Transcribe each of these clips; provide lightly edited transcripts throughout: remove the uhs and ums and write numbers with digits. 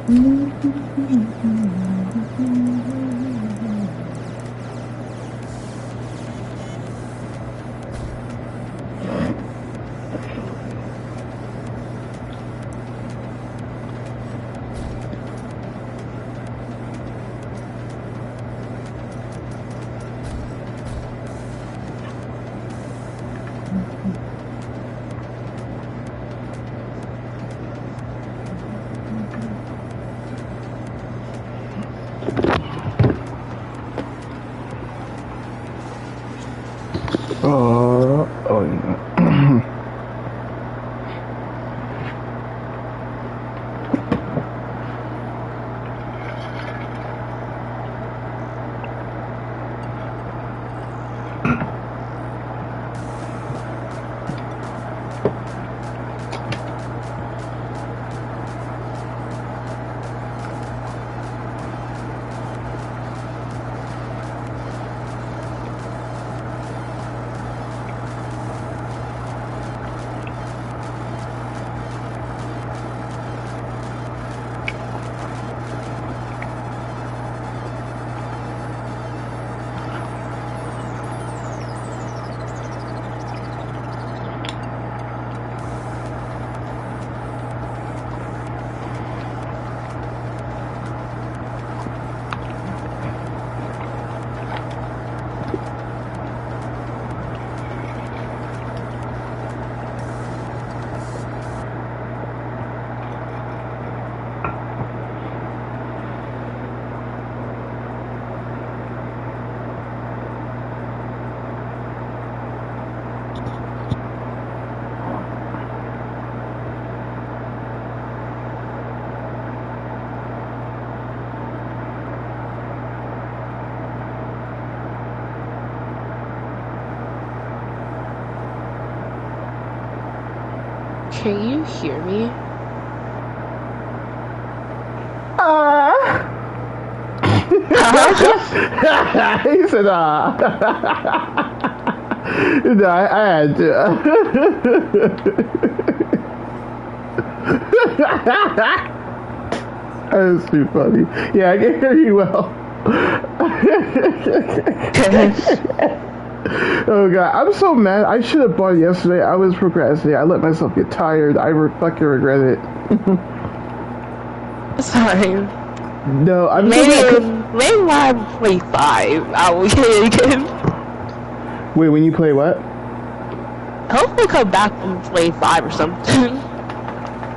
Oh, yeah. Can you hear me? He said, No, I had to. That is too funny. Yeah, I can hear you well. Oh god, I'm so mad. I should have bought it yesterday. I was procrastinating. I let myself get tired. I fucking regret it. Sorry. No, I'm maybe when I play 5, I will get it again. Wait, when you play what? Hopefully come back and play 5 or something.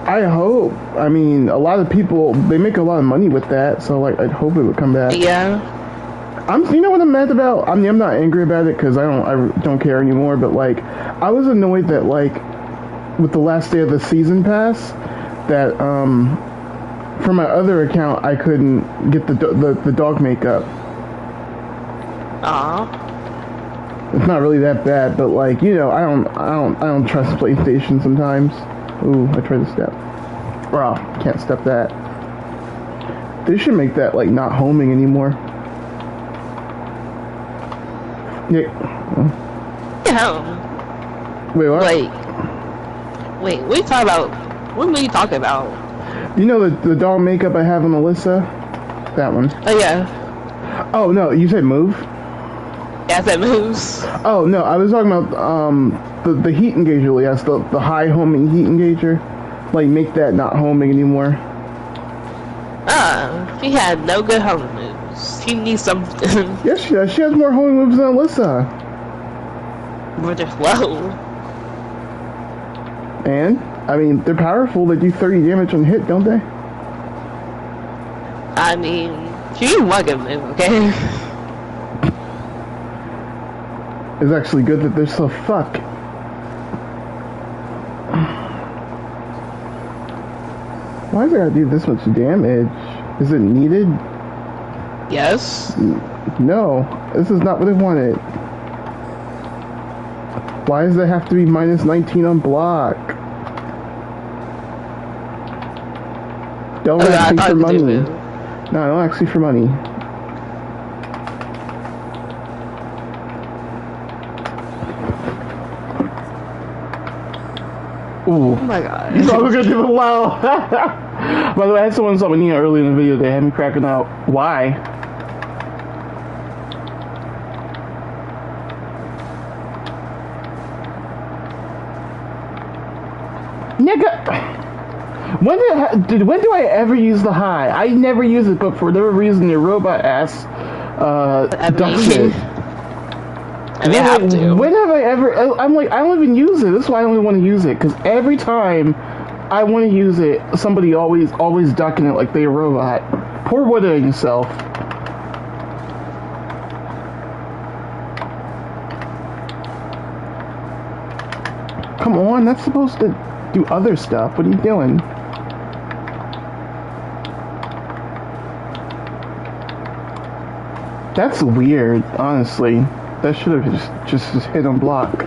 I hope. I mean, a lot of people, they make a lot of money with that, so like, I'd hope it would come back. Yeah. You know what I'm mad about? I mean, I'm not angry about it because I don't care anymore. But like, I was annoyed that like, with the last day of the season pass, that from my other account I couldn't get the dog makeup. It's not really that bad, but like, you know, I don't trust PlayStation sometimes. Ooh, I tried to step. Wow, can't step that. They should make that like not homing anymore. Yeah. Wait, what? Wait, what are you talking about? What are you talking about? You know the doll makeup I have on Alyssa? That one. Oh, yeah. Oh, no, you said move? Yeah, that moves. Oh, no, I was talking about the heat engager, yes, the high homing heat engager. Like, make that not homing anymore. He had no good homing moves. He needs something. Yes, she does. She has more homing moves than Alyssa. But they're slow. And, I mean, they're powerful. They do 30 damage on hit, don't they? I mean, she can one good move, okay? It's actually good that they're so fuck. Why does it gotta do this much damage? Is it needed? Yes. No, this is not what I wanted. Why does it have to be minus 19 on block? Don't ask me for money. No, don't ask me for money. Ooh. Oh my god. You thought we were gonna do the wow. By the way, I had someone saw me early in the video. They had me cracking out. Why? Nigga! When do I ever use the high? I never use it, but for whatever reason, your robot ass does it. And they have to. When have I ever? I'm like, I don't even use it. That's why I only want to use it, because every time I want to use it, somebody always ducking it like they're a robot. Poor Wood himself. Come on, that's supposed to do other stuff. What are you doing? That's weird, honestly. That should have just hit on block.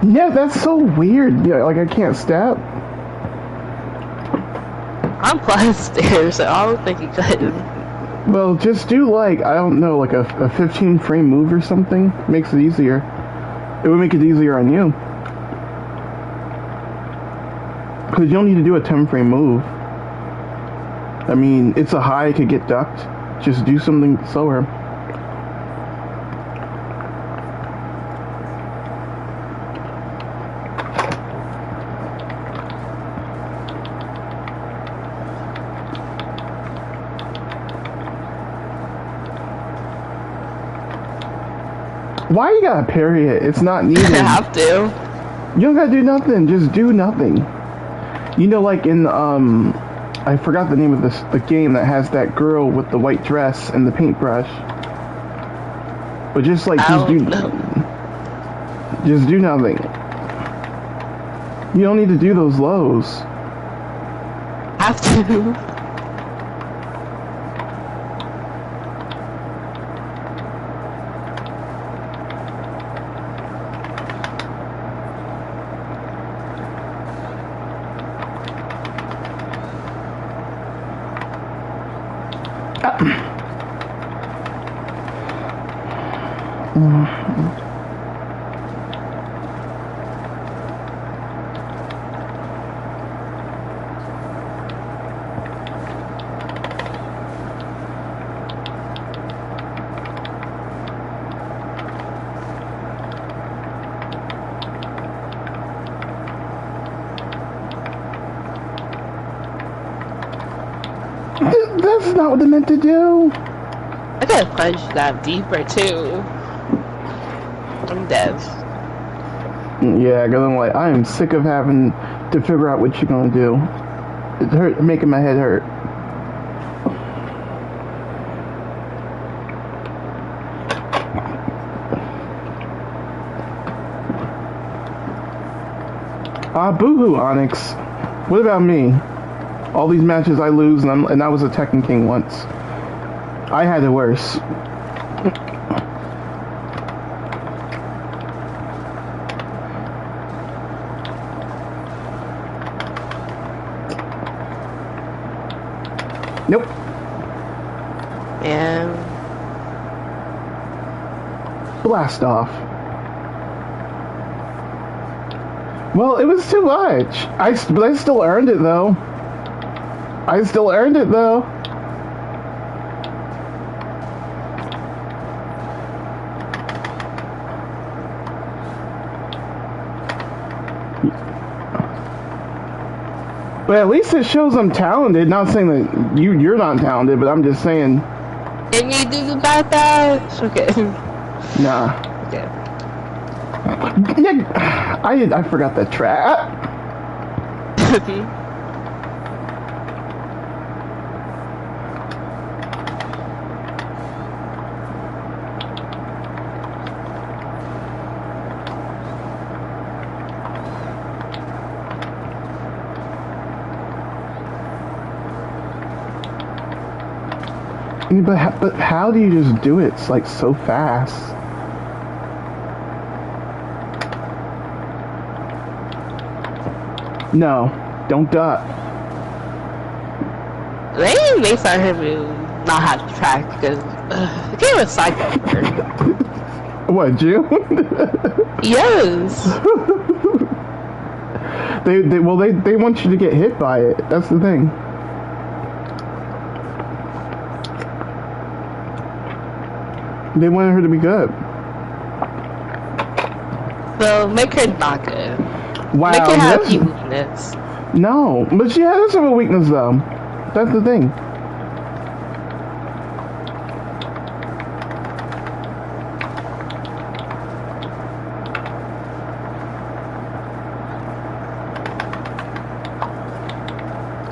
Yeah, that's so weird. Yeah, like I can't step. I'm plus there, so I don't think you could. Well, just do like, I don't know, like a 15 frame move or something. Makes it easier. It would make it easier on you. Because you don't need to do a 10 frame move. I mean, it's a high, it could get ducked. Just do something slower. Why you gotta parry it? It's not needed. I have to. You don't gotta do nothing. Just do nothing. You know, like in I forgot the name of the game that has that girl with the white dress and the paintbrush. But just like just do nothing. You don't need to do those lows. Have to. That's not what I meant to do. I gotta punch that deeper too. I'm dead. Yeah, because I'm like, I am sick of having to figure out what you're gonna do. It's hurt, making my head hurt. Boo-hoo, Onyx. What about me? All these matches I lose, and I was a Tekken King once. I had it worse. Nope. And Blast off. Well, it was too much. But I still earned it, though. I still earned it, though. But at least it shows I'm talented. Not saying that you're not talented, but I'm just saying. can you do the bad dash? Okay. Nah. Okay. I forgot that track. But how do you just do it? It's like so fast. No, don't duck. They may start him to not have to track because the game is cycle work. What, June? Yes. They want you to get hit by it. That's the thing. They wanted her to be good. So make her not good. Wow. Make her have a weakness. No, but she has a weakness though. That's the thing.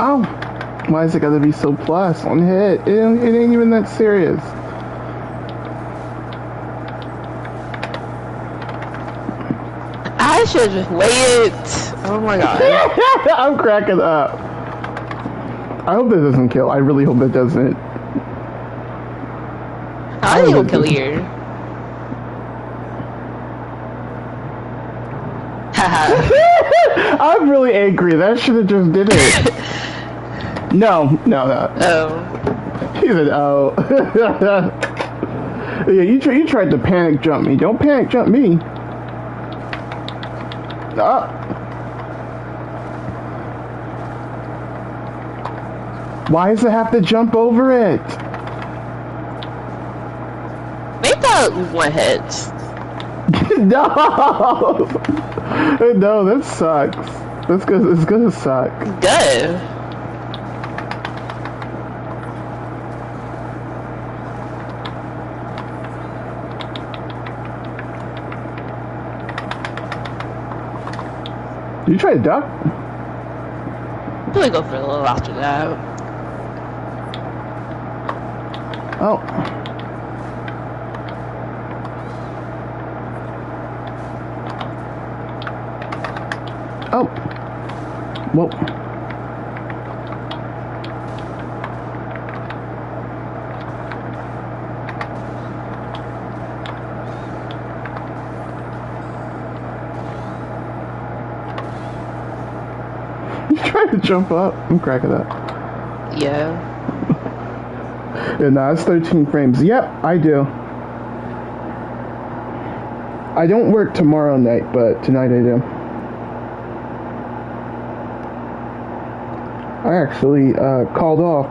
Oh, why is it gotta be so plus on hit? It ain't even that serious. I should just wait. Oh my god. I'm cracking up. I hope that doesn't kill. I really hope that doesn't. I think he'll kill you. I'm really angry. That should have just did it. No. Oh. He said, oh. Yeah, you tried to panic jump me. Don't panic jump me. Ah. Why does it have to jump over it? Make that one hit. No! No, that sucks. It's gonna suck. Good. You try to duck? Probably go for a little after that. Oh. Oh. Whoa. You trying to jump up? I'm cracking up. Yeah. Yeah, no, it's 13 frames. Yep, I do. I don't work tomorrow night, but tonight I do. I actually called off.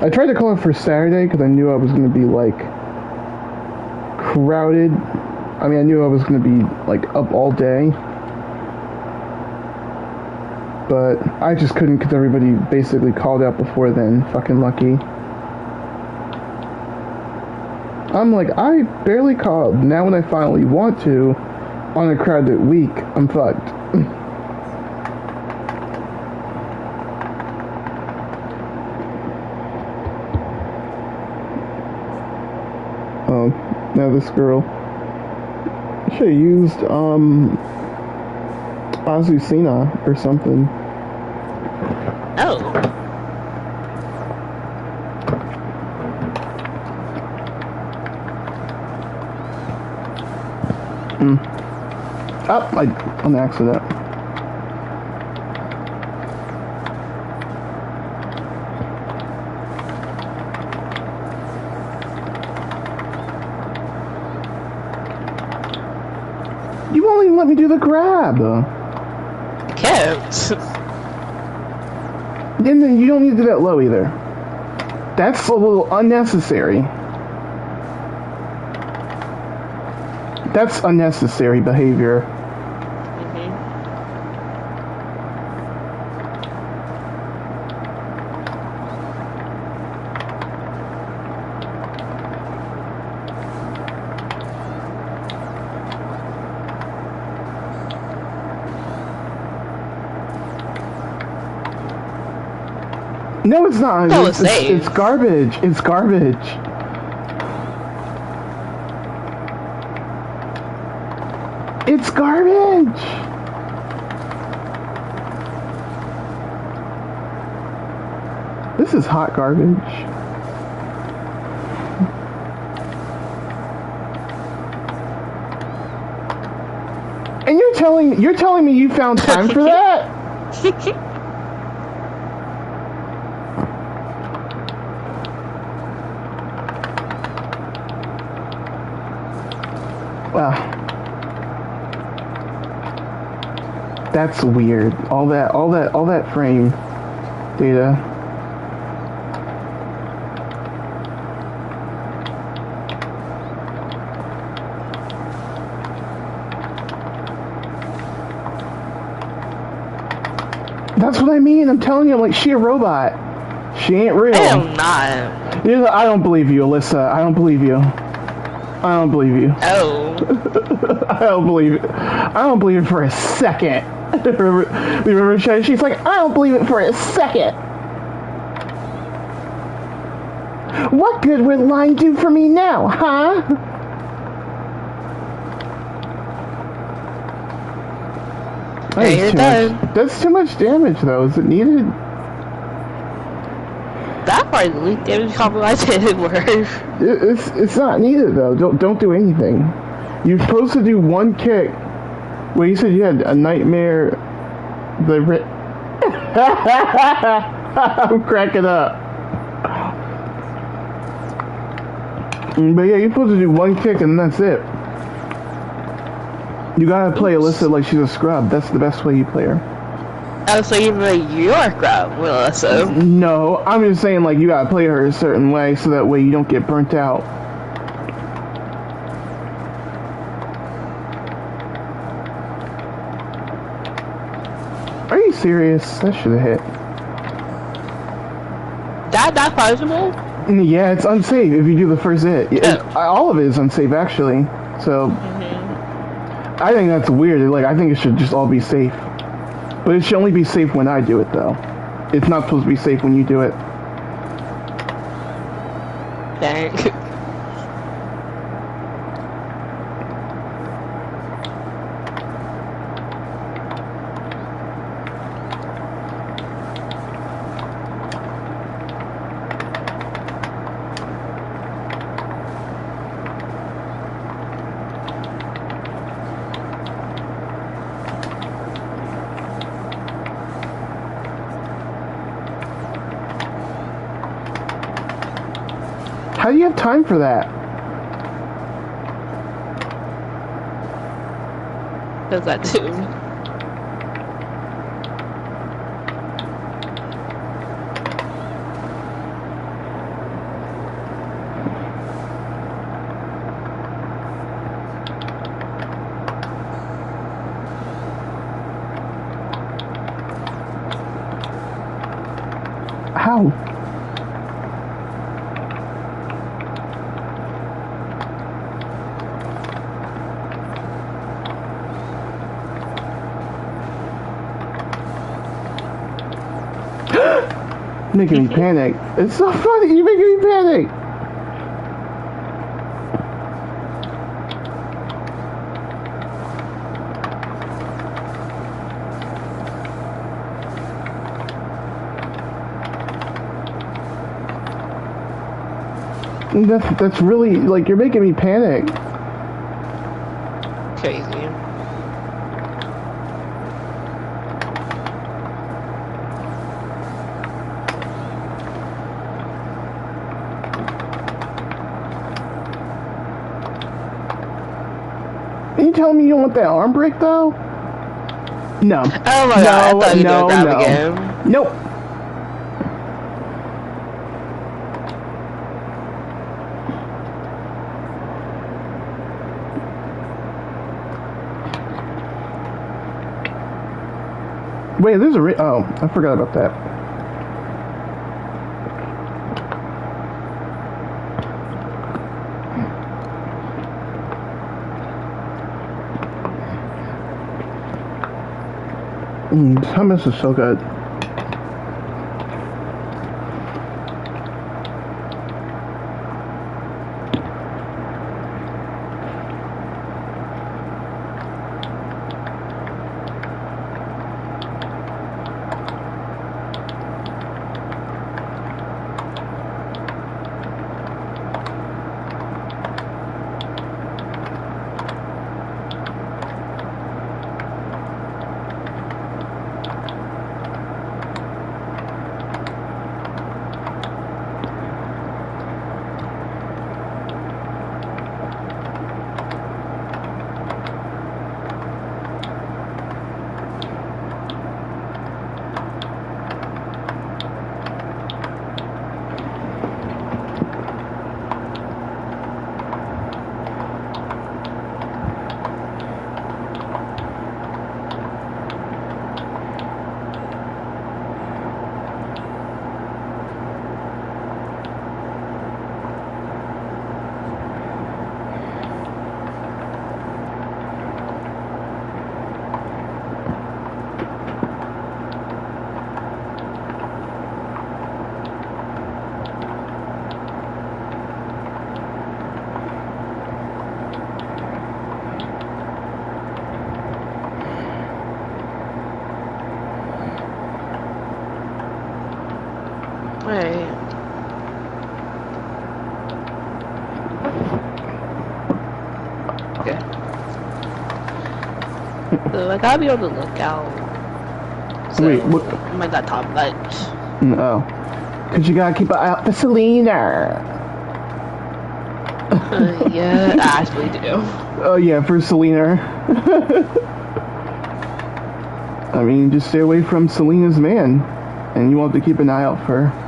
I tried to call it for Saturday because I knew I was going to be, like, crowded. I mean, I knew I was going to be, like, up all day. But I just couldn't because everybody basically called out before then. Fucking lucky. I'm like, I barely called. Now when I finally want to, on a crowded week, I'm fucked. Oh, now this girl. I should have used, Azucena or something. Oh. Oh, on accident. You won't even let me do the grab. Can't. And then you don't need to do that low either. That's a little unnecessary. That's unnecessary behavior. No, it's not. That It's, was it's, it's garbage. It's garbage. It's garbage. This is hot garbage. And you're telling me you found time for that? That's weird. All that frame data. That's what I mean. I'm telling you, like, she a robot. She ain't real. I am not. I don't believe you, Alyssa. I don't believe you. I don't believe you. Oh. I don't believe it. I don't believe it for a second. remember she's like, I don't believe it for a second. What good would lying do for me now, huh? Hey, you're done. That's too much damage, though. Is it needed? That part of the leak damage compromise didn't work. It's not needed, though. Don't do anything. You're supposed to do one kick. Well, you said you had a nightmare. I'm cracking up. But yeah, you're supposed to do one kick and that's it. You gotta play Alyssa like she's a scrub. That's the best way you play her. Oh, so you play your crowd, Alyssa? No, I'm just saying like you gotta play her a certain way so that way you don't get burnt out. Are you serious? That should have hit. That's punishable? Yeah, it's unsafe if you do the first hit. All of it is unsafe, actually. So, I think that's weird. Like, I think it should just all be safe. But it should only be safe when I do it, though. It's not supposed to be safe when you do it. Dang. How do you have time for that? Does that too? How? Making me panic. It's so funny. You're making me panic. That's really like you're making me panic. Crazy. Are you telling me you don't want that arm break though? No. Oh my god, I thought you were doing that again. Nope. Wait, there's a oh, I forgot about that. Hummus is so good. Right. Okay. So I gotta be on the lookout. So Wait, what? I might not talk much. No. Because you gotta keep an eye out for Selena. Yeah, I actually do. Oh, yeah, for Selena. I mean, just stay away from Selena's man. And you want to keep an eye out for her.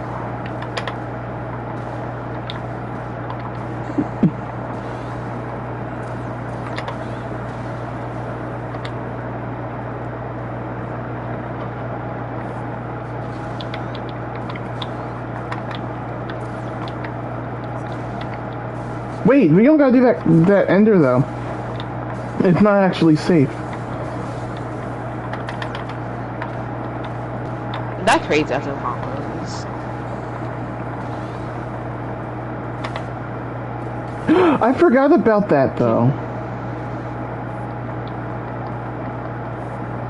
Wait, we don't gotta do that ender though. It's not actually safe. That crazy after combos. I forgot about that though.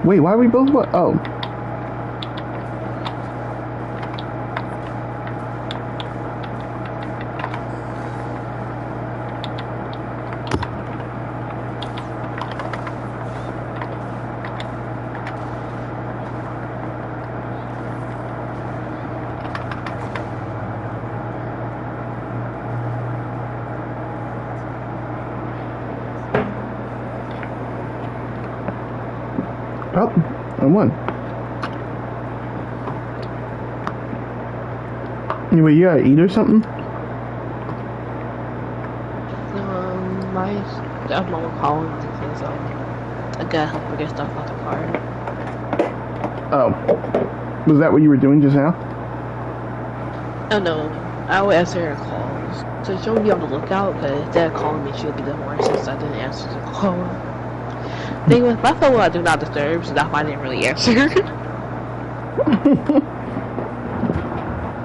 Wait, why are we both what? Oh. Oh, I won. Anyway, you gotta eat or something? My stepmom will call him because I gotta help her get stuff out the car. Oh. Was that what you were doing just now? Oh no, I will answer her calls. So she'll be on the lookout, but instead of calling me, she'll be the more since I didn't answer the call. Thing with my phone, I do not disturb, so that's why I didn't really answer.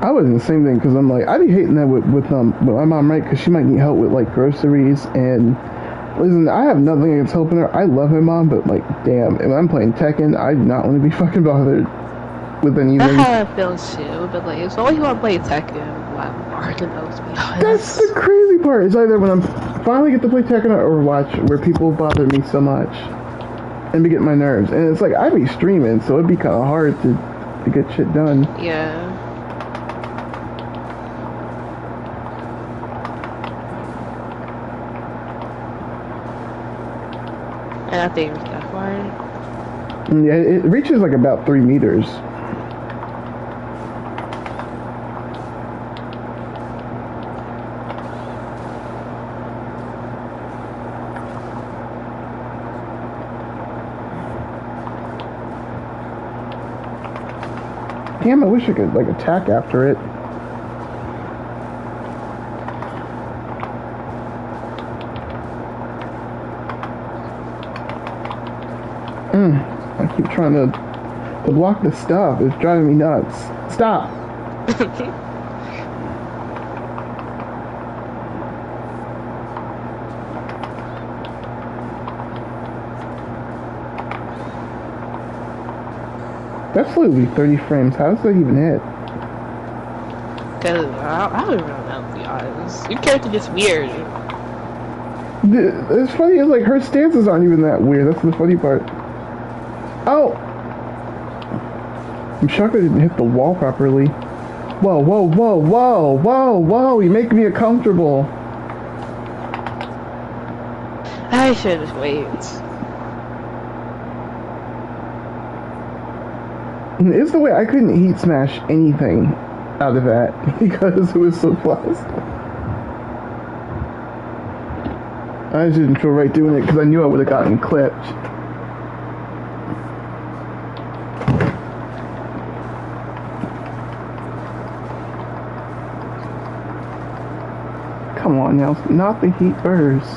I was in the same thing because I'm like, I'd be hating that with my mom, right? Because she might need help with like groceries and listen, I have nothing against helping her. I love my mom, but like, damn, if I'm playing Tekken, I do not want to be fucking bothered with anything. That's how I feel too, but like, it's always when I play Tekken, I'm hard to know, to be honest. That's the crazy part. It's either when I'm finally get to play Tekken or Overwatch where people bother me so much and be getting my nerves. And it's like, I'd be streaming, so it'd be kind of hard to get shit done. Yeah. And I think it's that far. Yeah, it reaches like about 3 meters. Damn, I wish I could like attack after it. I keep trying to block the stuff. It's driving me nuts. Stop! That's literally 30 frames. How does that even hit? Cause I don't even know, to be honest. Your character gets weird. It's funny, it's like her stances aren't even that weird. That's the funny part. Oh! I'm shocked I didn't hit the wall properly. Whoa, whoa, whoa, whoa, whoa, whoa! You make me uncomfortable. I should just wait. It's the way I couldn't heat smash anything out of that because it was so fast. I just didn't feel right doing it because I knew I would have gotten clipped. Come on now, not the heat burst.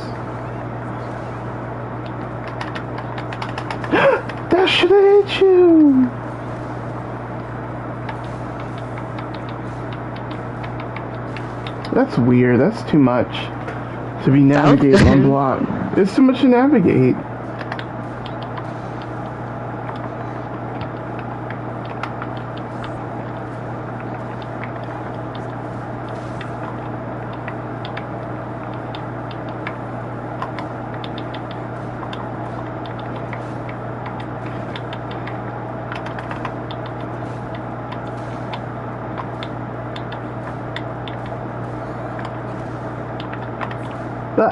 That should have hit you! That's weird, that's too much to be navigated on block. It's too much to navigate. But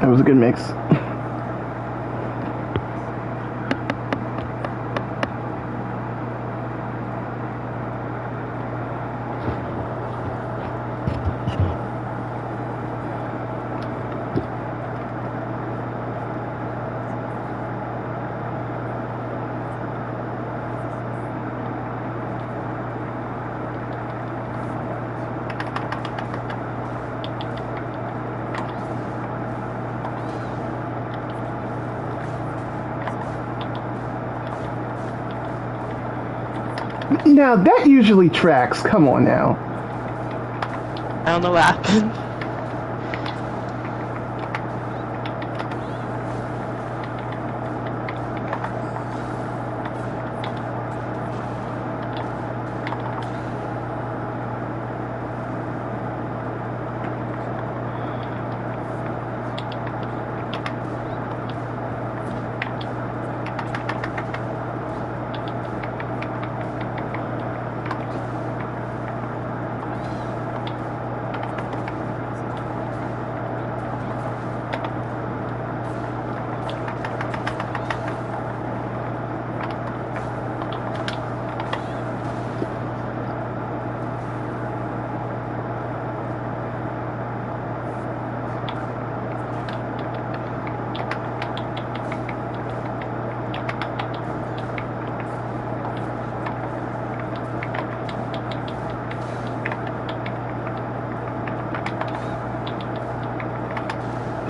that was a good mix. Now that usually tracks. Come on now. I don't know what happened.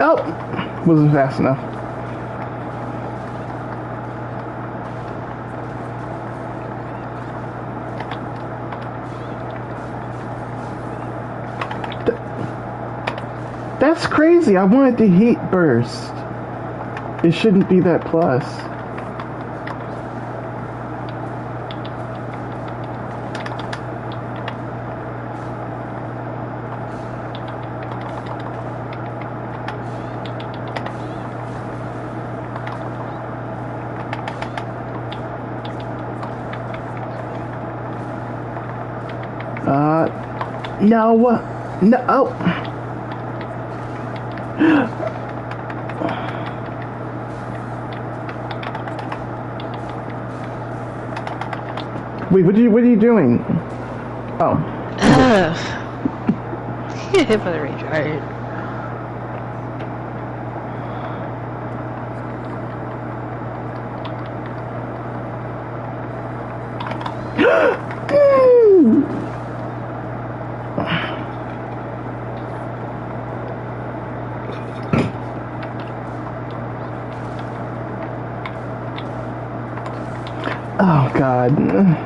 Oh, wasn't fast enough. That's crazy. I wanted to heat burst. It shouldn't be that plus. No. No. Oh. Wait, what are you doing? Oh. Get hit by the range, right? Oh God.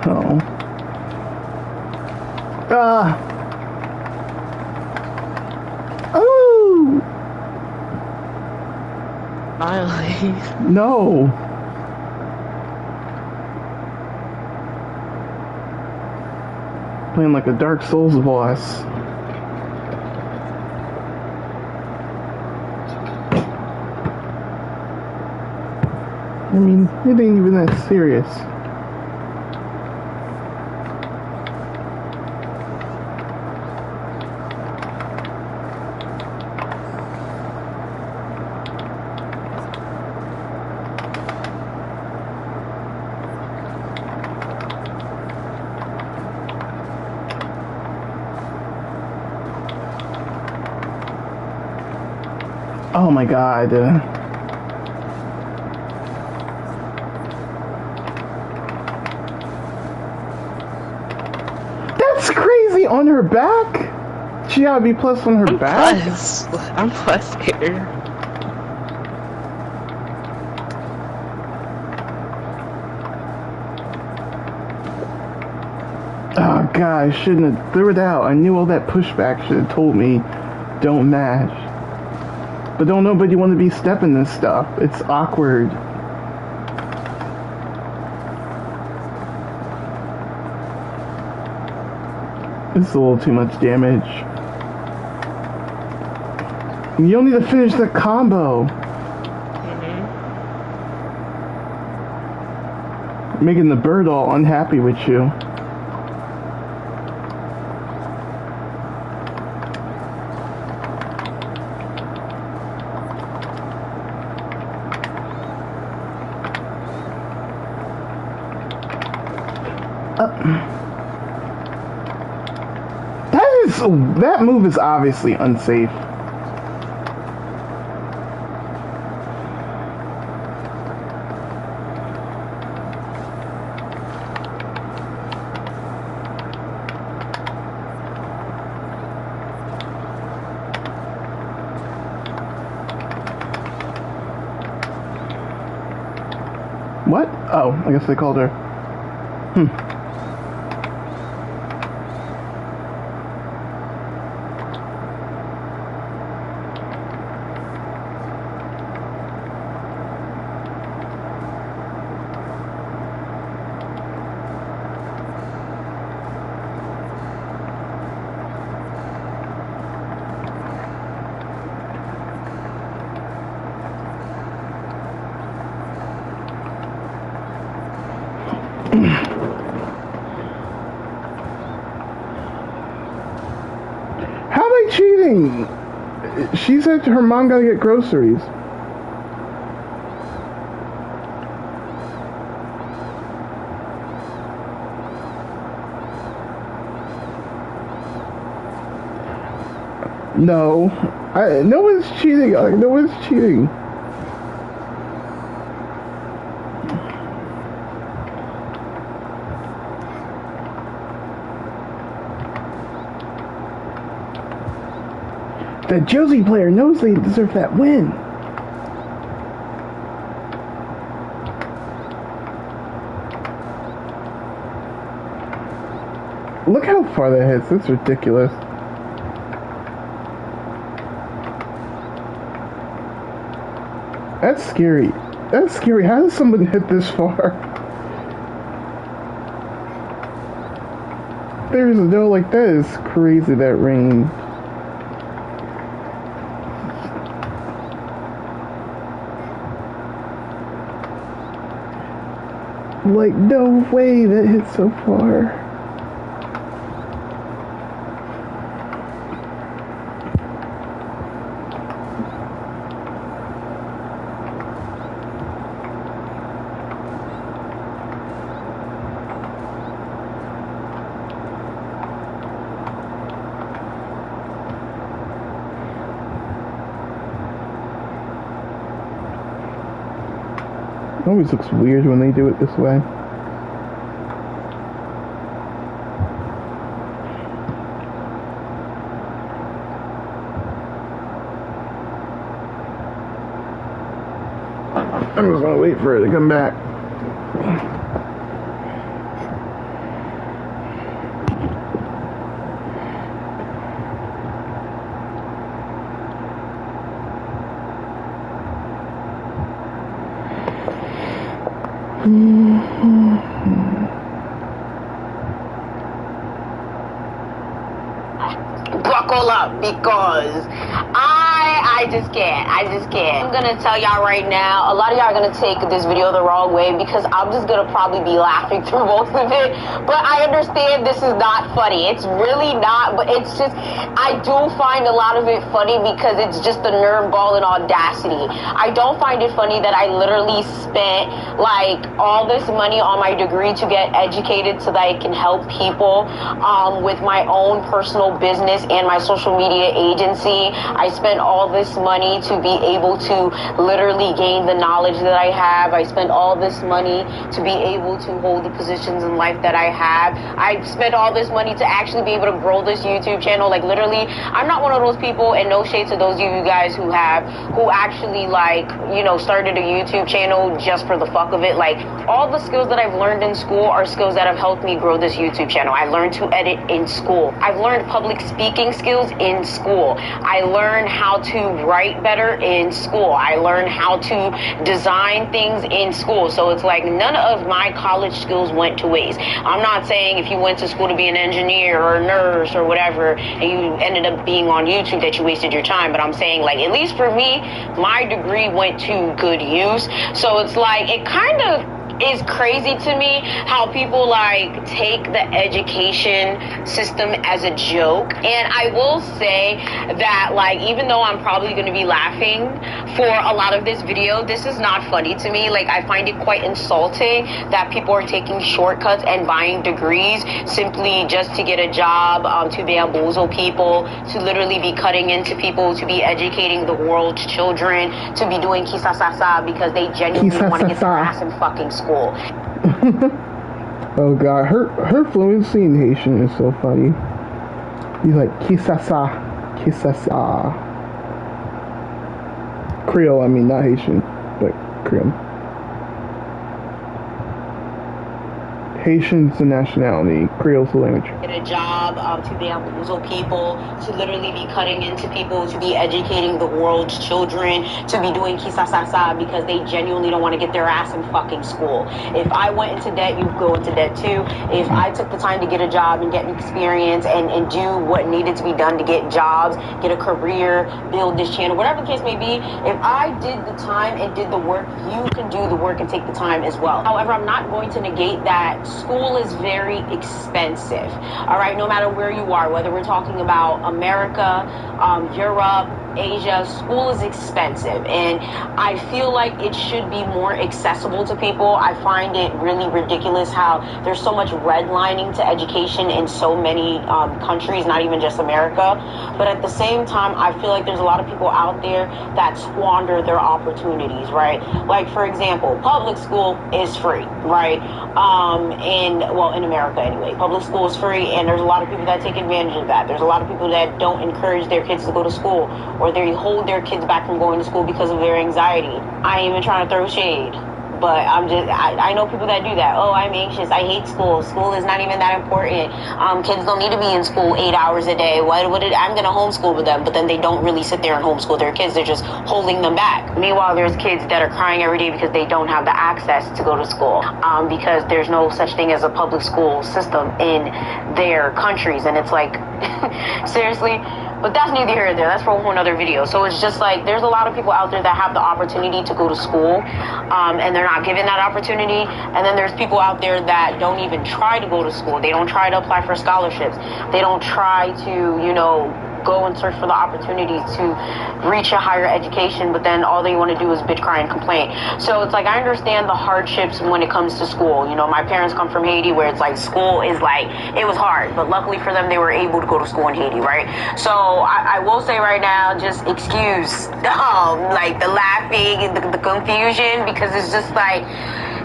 Oh. Oh. Finally. No. Playing like a Dark Souls boss. I mean, it ain't even that serious. Oh my God. That's crazy on her back? She gotta be plus on her back? I'm plus here. Oh God, I shouldn't have threw it out. I knew all that pushback should have told me don't mash. But don't nobody want to be stepping this stuff. It's awkward. It's a little too much damage. You don't need to finish the combo. Making the bird all unhappy with you. That move is obviously unsafe. What? Oh, I guess they called her. How am I cheating? She said her mom gotta get groceries. No. No one's cheating. No one's cheating. The Josie player knows they deserve that win. Look how far that hits. That's ridiculous. That's scary. That's scary. How does someone hit this far? There's no, like, that is crazy, that range. Like, no way that hit so far. It always looks weird when they do it this way. I'm just gonna wait for it to come back. Buckle up, because I just can't. I'm gonna tell y'all right now, a lot of y'all are gonna take this video the wrong way, because I'm just gonna probably be laughing through most of it. But I understand this is not funny. It's really not, but it's just, I do find a lot of it funny because it's just the nerve ball and audacity. I don't find it funny that I literally spent like all this money on my degree to get educated so that I can help people with my own personal business and my social media agency. I spent all this money to be able to literally gain the knowledge that I have. I spent all this money to be able to hold the positions in life that I have. I spent all this money to actually be able to grow this YouTube channel. Like, literally, I'm not one of those people, and no shade to those of you guys who actually, like, you know, started a YouTube channel just for the fuck of it. Like, all the skills that I've learned in school are skills that have helped me grow this YouTube channel. I learned to edit in school. I've learned public speaking speaking skills in school. I learned how to write better in school. I learned how to design things in school. So it's like none of my college skills went to waste. I'm not saying if you went to school to be an engineer or a nurse or whatever and you ended up being on YouTube that you wasted your time, but I'm saying, like, at least for me, my degree went to good use. So it's like, it kind of is crazy to me how people like take the education system as a joke. And I will say that, like, even though I'm probably going to be laughing for a lot of this video, this is not funny to me. Like, I find it quite insulting that people are taking shortcuts and buying degrees simply just to get a job, to bamboozle people, to literally be cutting into people, to be educating the world's children, to be doing kisasasa because they genuinely want to get their ass in fucking school. Oh god, her fluency in Haitian is so funny. He's like kisasa, kisasa. Creole, I mean, not Haitian, but Creole. Haitian's the nationality, Creole's the language. Get a job, to bamboozle people, to literally be cutting into people, to be educating the world's children, to be doing kisasasa because they genuinely don't want to get their ass in fucking school. If I went into debt, you go into debt too. If I took the time to get a job and get experience and do what needed to be done to get jobs, get a career, build this channel, whatever the case may be, if I did the time and did the work, you can do the work and take the time as well. However, I'm not going to negate that school is very expensive. All right, no matter where you are, whether we're talking about America, Europe, Asia, school is expensive, and I feel like it should be more accessible to people. I find it really ridiculous how there's so much redlining to education in so many countries, not even just America. But at the same time, I feel like there's a lot of people out there that squander their opportunities, right? Like, for example, public school is free, right? In America anyway, public school is free, and there's a lot of people that take advantage of that. There's a lot of people that don't encourage their kids to go to school, or they hold their kids back from going to school because of their anxiety. I ain't even trying to throw shade, but I know people that do that. Oh, I'm anxious. I hate school. School is not even that important. Kids don't need to be in school 8 hours a day. I'm going to homeschool with them, but then they don't really sit there and homeschool their kids. They're just holding them back. Meanwhile, there's kids that are crying every day because they don't have the access to go to school, because there's no such thing as a public school system in their countries. And it's like, seriously? But that's neither here nor there. That's for a whole other video. So it's just like, there's a lot of people out there that have the opportunity to go to school, and they're not given that opportunity. And then there's people out there that don't even try to go to school. They don't try to apply for scholarships. They don't try to, go and search for the opportunities to reach a higher education, but then all they want to do is bitch, cry, and complain. So it's like, I understand the hardships when it comes to school. My parents come from Haiti, where it's like school is like, it was hard, but luckily for them, they were able to go to school in Haiti, right? So I will say right now, just excuse like the laughing and the confusion, because it's just like,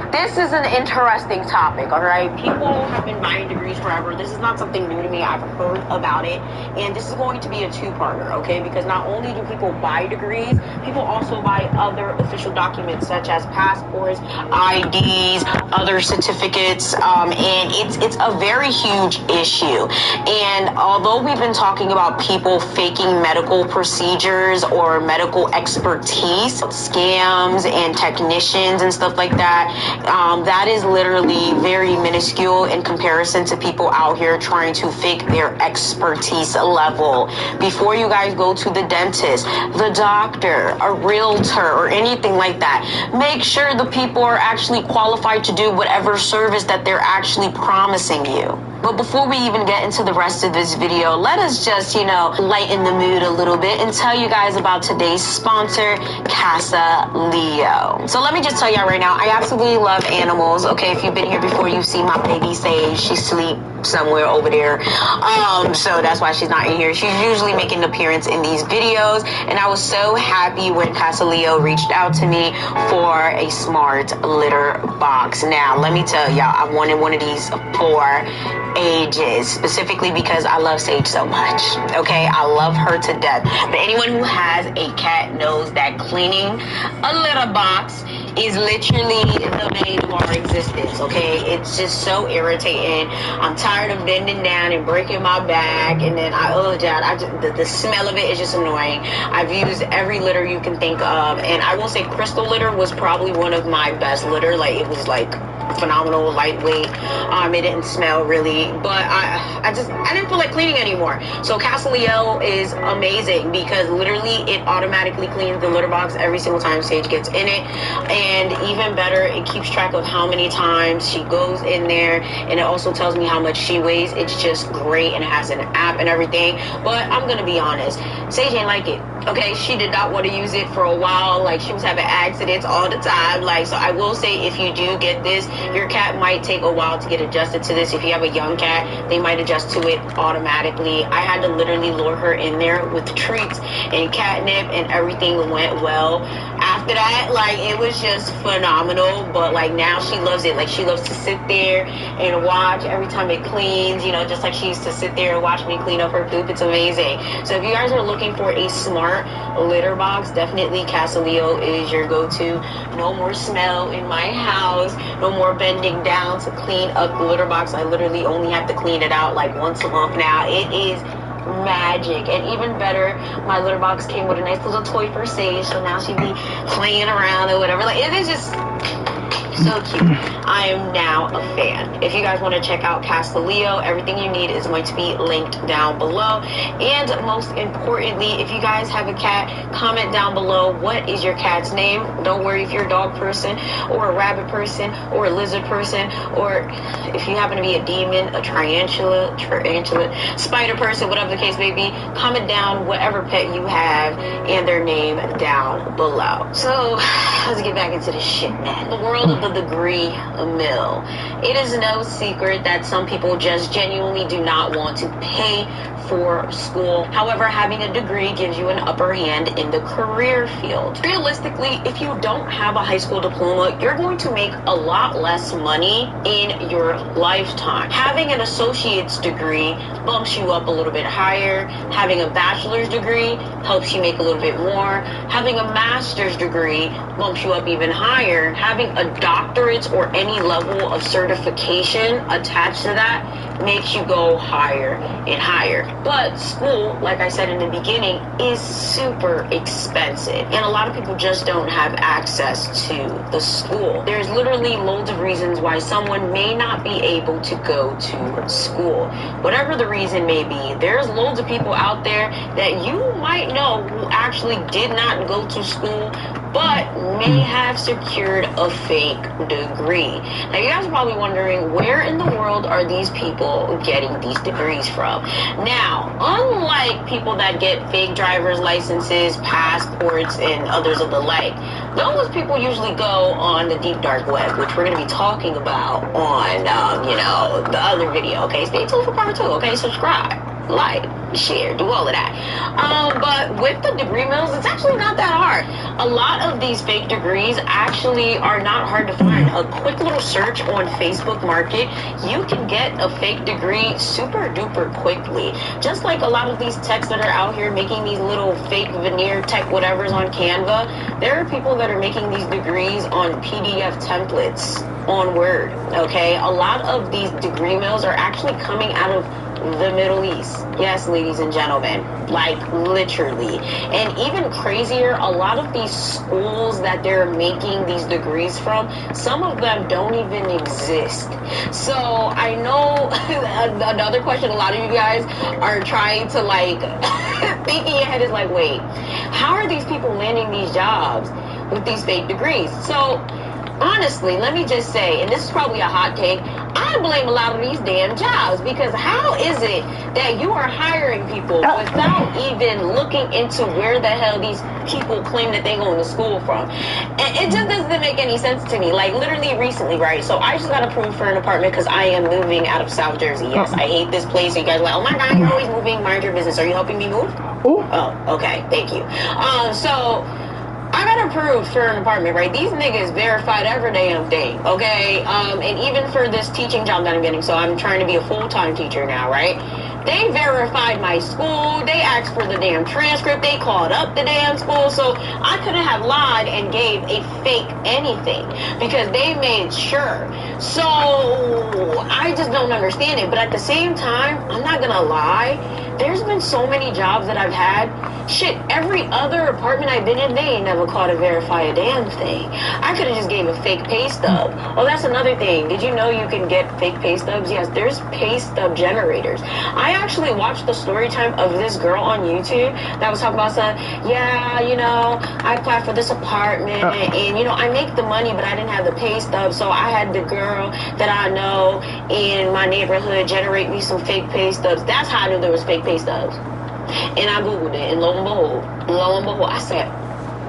this is an interesting topic, all right? People have been buying degrees forever. This is not something new to me. I've heard about it. And this is going to be a two-parter, okay? Because not only do people buy degrees, people also buy other official documents such as passports, IDs, other certificates, and it's a very huge issue. And although we've been talking about people faking medical procedures or medical expertise, scams and technicians and stuff like that, that is literally very minuscule in comparison to people out here trying to fake their expertise level. Before you guys go to the dentist, the doctor, a realtor, or anything like that, make sure the people are actually qualified to do whatever service that they're actually promising you. But before we even get into the rest of this video, let us just, lighten the mood a little bit and tell you guys about today's sponsor, Casa Leo. So let me just tell y'all right now, I absolutely love animals. Okay, if you've been here before, you've seen my baby Sage. She sleep somewhere over there. So that's why she's not in here. She's usually making an appearance in these videos. And I was so happy when Casa Leo reached out to me for a smart litter box. Now, let me tell y'all, I've wanted one of these for ages, specifically because I love Sage so much. Okay, I love her to death. But anyone who has a cat knows that cleaning a litter box is literally the bane of our existence, okay? It's just so irritating. I'm tired of bending down and breaking my back, and then the smell of it is just annoying. I've used every litter you can think of, and I will say crystal litter was probably one of my best litter. Like, it was like phenomenal, lightweight. It didn't smell really, but I didn't feel like cleaning anymore. So Casaleo is amazing because literally it automatically cleans the litter box every single time Sage gets in it, and even better, it keeps track of how many times she goes in there, and it also tells me how much she weighs. It's just great, and it has an app and everything. But I'm gonna be honest, Sage ain't like it. Okay, she did not want to use it for a while. Like, she was having accidents all the time. Like, so I will say, if you do get this, your cat might take a while to get adjusted to this. If you have a young cat, they might adjust to it automatically. I had to literally lure her in there with treats and catnip, and everything went well. After that, like, it was just phenomenal. But like, now she loves it. Like, she loves to sit there and watch every time it cleans, you know, just like she used to sit there and watch me clean up her poop. It's amazing. So if you guys are looking for a smart litter box, definitely Casaleo is your go-to. No more smell in my house, no more bending down to clean up the litter box. I literally only have to clean it out like once a month now. It is magic. And even better, my litter box came with a nice little toy for Sage, so now she'd be playing around or whatever. Like, it is just so cute. I am now a fan. If you guys want to check out Casaleo, everything you need is going to be linked down below. And most importantly, if you guys have a cat, comment down below what is your cat's name. Don't worry if you're a dog person or a rabbit person or a lizard person, or if you happen to be a demon, a tarantula, spider person, whatever the case may be. Comment down whatever pet you have and their name down below. So let's get back into this shit, man. The world of the degree mill. It is no secret that some people just genuinely do not want to pay for school. However, having a degree gives you an upper hand in the career field. Realistically, if you don't have a high school diploma, you're going to make a lot less money in your lifetime. Having an associate's degree bumps you up a little bit higher. Having a bachelor's degree helps you make a little bit more. Having a master's degree bumps you up even higher. Having a doctorate or any level of certification attached to that makes you go higher and higher. But school, like I said in the beginning, is super expensive, and a lot of people just don't have access to the school. There's literally loads of reasons why someone may not be able to go to school. Whatever the reason may be, there's loads of people out there that you might know who actually did not go to school but may have secured a fake degree. Now, you guys are probably wondering, where in the world are these people getting these degrees from? Now, unlike people that get fake driver's licenses, passports, and others of the like, those people usually go on the deep dark web, which we're going to be talking about on, the other video. Okay, stay tuned for part 2. Okay, subscribe, like, share, do all of that. But with the degree mills, it's actually not that hard. A lot of these fake degrees actually are not hard to find. A quick little search on Facebook Market, you can get a fake degree super duper quickly. Just like a lot of these techs that are out here making these little fake veneer tech whatevers on Canva, there are people that are making these degrees on PDF templates on Word. Okay, a lot of these degree mills are actually coming out of the Middle East. Yes, ladies and gentlemen, like literally. And even crazier, a lot of these schools that they're making these degrees from, some of them don't even exist. So I know another question a lot of you guys are trying to like think in your head is like, wait, how are these people landing these jobs with these fake degrees? So honestly, let me just say, and this is probably a hot take, I blame a lot of these damn jobs, because how is it that you are hiring people without even looking into where the hell these people claim that they going to school from? And it just doesn't make any sense to me. Like, literally recently, right? So I just got approved for an apartment because I am moving out of South Jersey. Yes, I hate this place. You guys are like, oh my God, you're always moving. Mind your business. Are you helping me move? Oh, okay. Thank you. So I got approved for an apartment, right? These niggas verified every damn thing, okay? And even for this teaching job that I'm getting, so I'm trying to be a full-time teacher now, right? They verified my school. They asked for the damn transcript. They called up the damn school. So I couldn't have lied and gave a fake anything because they made sure. So I just don't understand it. But at the same time, I'm not going to lie. There's been so many jobs that I've had. Shit, every other apartment I've been in, they ain't never called to verify a damn thing. I could have just gave a fake pay stub. Oh, that's another thing. Did you know you can get fake pay stubs? Yes, there's pay stub generators. I actually watched the story time of this girl on YouTube that was talking about something. Yeah, you know, I applied for this apartment and, you know, I make the money, but I didn't have the pay stub. So I had the girl that I know in my neighborhood generate me some fake pay stubs. That's how I knew there was fake pay stubs. And I Googled it, and lo and behold, I said,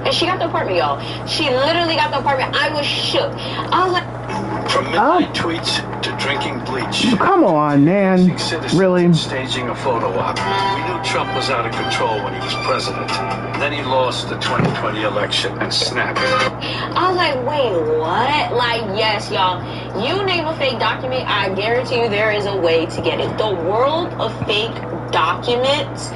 and she got the apartment, y'all. She literally got the apartment. I was shook. I was like, from midnight tweets to drinking bleach. Come on, man. Really? Staging a photo op. We knew Trump was out of control when he was president. Then he lost the 2020 election and snapped. I was like, wait, what? Like, yes, y'all. You name a fake document, I guarantee you there is a way to get it. The world of fake documents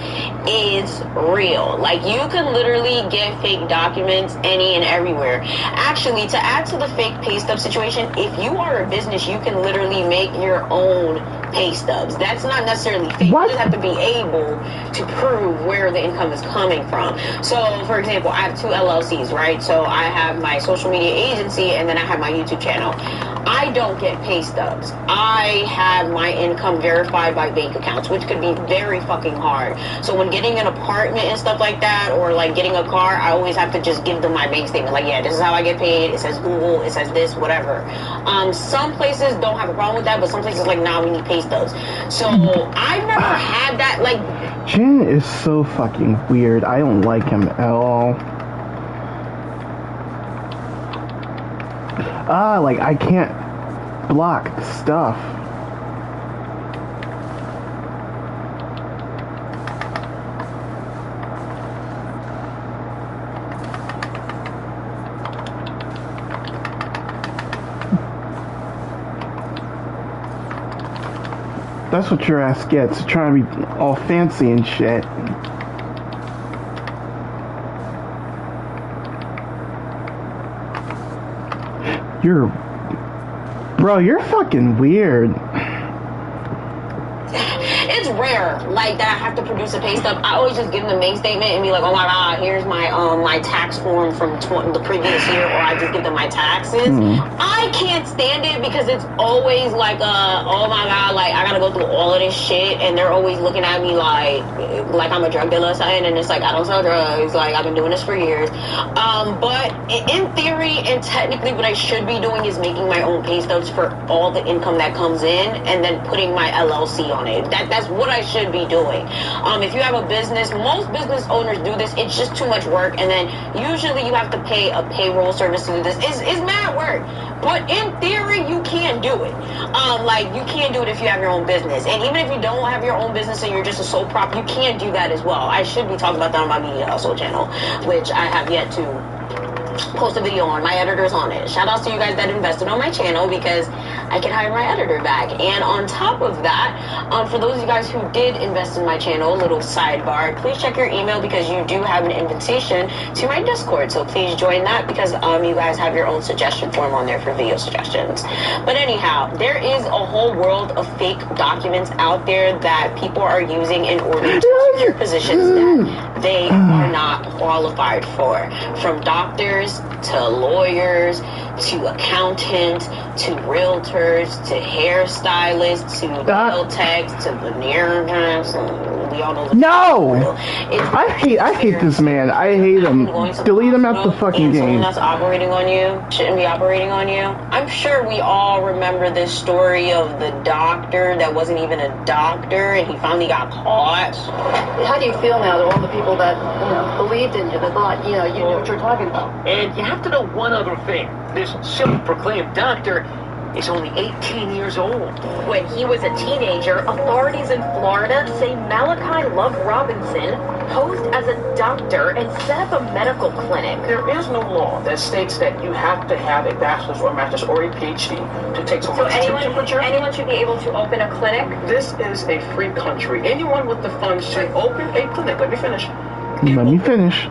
is real. Like, you can literally get fake documents any and everywhere. Actually, to add to the fake pay stub situation, if you are a business, you can literally make your own pay stubs. That's not necessarily fake. What? You just have to be able to prove where the income is coming from. So, for example, I have two LLCs, right? So I have my social media agency and then I have my YouTube channel. I don't get pay stubs. I have my income verified by bank accounts, which could be very fucking hard. So when getting an apartment and stuff like that, or like getting a car, I always have to just give them my bank statement. Like, yeah, this is how I get paid. It says Google, it says this, whatever. Some places don't have a problem with that, but some places like, nah, we need pay stubs. So I've never had that, like... Jin is so fucking weird. I don't like him at all. Like, I can't block stuff. That's what your ass gets, trying to be all fancy and shit. Bro, you're fucking weird. It's rare, like, that I have to produce a pay stub. I always just give them the bank statement and be like, oh my god, here's my my tax form from the previous year, or I just give them my taxes. I can't stand it because it's always like, oh my god, like, I gotta go through all of this shit, and they're always looking at me like I'm a drug dealer or something, and it's like, I don't sell drugs, like, I've been doing this for years. But in theory and technically what I should be doing is making my own pay stubs for all the income that comes in, and then putting my LLC on it. That's what I should be doing. If you have a business, most business owners do this. It's just too much work, and then usually you have to pay a payroll service to do this. It's mad work, but in theory you can do it. Like, you can do it if you have your own business, and even if you don't have your own business and you're just a sole prop, you can do that as well. I should be talking about that on my Media Hustle channel, which I have yet to post a video on. My editor's on it. Shout outs to you guys that invested on my channel, because I can hire my editor back. And on top of that, for those of you guys who did invest in my channel, a little sidebar, please check your email, because you do have an invitation to my Discord. So please join that, because you guys have your own suggestion form on there for video suggestions. But anyhow, there is a whole world of fake documents out there that people are using in order to secure positions that they are not qualified for. From doctors to lawyers to accountants to realtors to hairstylists to nail techs to veneer techs. We all know. No, I hate this man. I hate him. Delete him out the fucking game. Someone that's operating on you shouldn't be operating on you. I'm sure we all remember this story of the doctor that wasn't even a doctor, and he finally got caught. How do you feel now that all the people that believed in you, that thought you knew what you're talking about? And you have to know one other thing. This self-proclaimed doctor, is only 18 years old. When he was a teenager, authorities in Florida say Malachi Love Robinson posed as a doctor and set up a medical clinic. There is no law that states that you have to have a bachelor's or master's or a PhD to take someone's temperature. Anyone should be able to open a clinic? This is a free country. Anyone with the funds should open a clinic. Let me finish.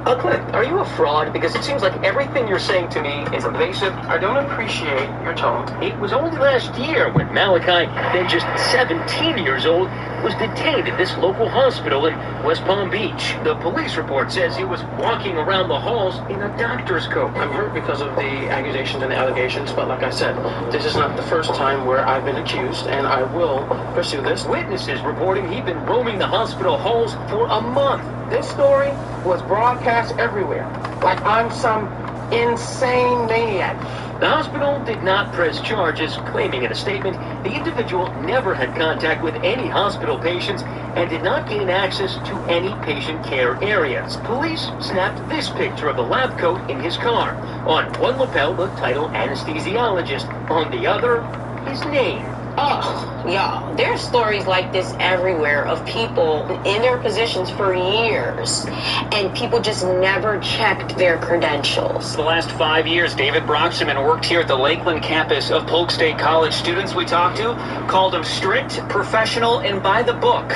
A clinic. Are you a fraud? Because it seems like everything you're saying to me is evasive. I don't appreciate your tone. It was only last year when Malachi, then just 17 years old, was detained at this local hospital in West Palm Beach. The police report says he was walking around the halls in a doctor's coat. I'm hurt because of the accusations and the allegations, but like I said, this is not the first time where I've been accused, and I will pursue this. Witnesses reporting he'd been roaming the hospital halls for a month. This story was broadcast everywhere, like I'm some insane maniac. The hospital did not press charges, claiming in a statement the individual never had contact with any hospital patients and did not gain access to any patient care areas. Police snapped this picture of the lab coat in his car. On one lapel, the title anesthesiologist. On the other, his name. Oh, y'all, there's stories like this everywhere of people in their positions for years, and people just never checked their credentials. The last 5 years, David Broxterman worked here at the Lakeland campus of Polk State College. Students we talked to called him strict, professional, and by the book.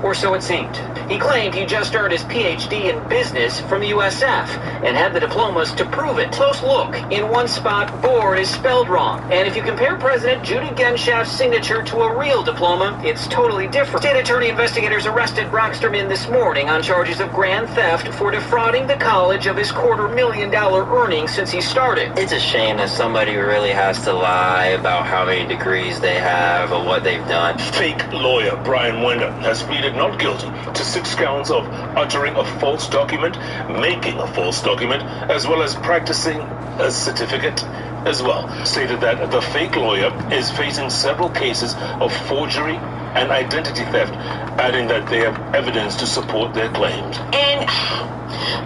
Or so it seemed. He claimed he just earned his PhD in business from USF and had the diplomas to prove it. Close look. In one spot, board is spelled wrong. And if you compare President Judy Genschaft's signature to a real diploma, it's totally different. State attorney investigators arrested Broxterman this morning on charges of grand theft for defrauding the college of his $250,000 earnings since he started. It's a shame that somebody really has to lie about how many degrees they have or what they've done. Fake lawyer Brian Wender has pleaded not guilty to 6 counts of uttering a false document, making a false document, as well as practicing a certificate as well. Stated that the fake lawyer is facing several cases of forgery and identity theft, adding that they have evidence to support their claims. And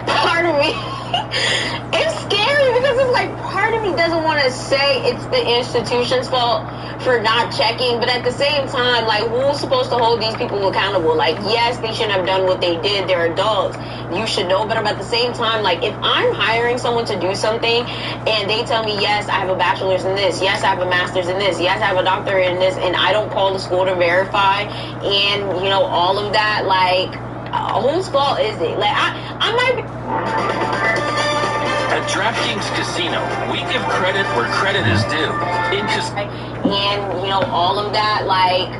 part of me, it's scary because it's like part of me doesn't want to say it's the institution's fault for not checking, but at the same time, like, who's supposed to hold these people accountable? Like, yes, they shouldn't have done what they did. They're adults. You should know better. But at the same time, like, if I'm hiring someone to do something and they tell me, yes, I have a bachelor's in this, yes, I have a master's in this, yes, I have a doctorate in this, and I don't call the school to verify and, you know, all of that, like, whose fault is it? Like, I might be... At DraftKings Casino, we give credit where credit is due. And, you know, all of that, like,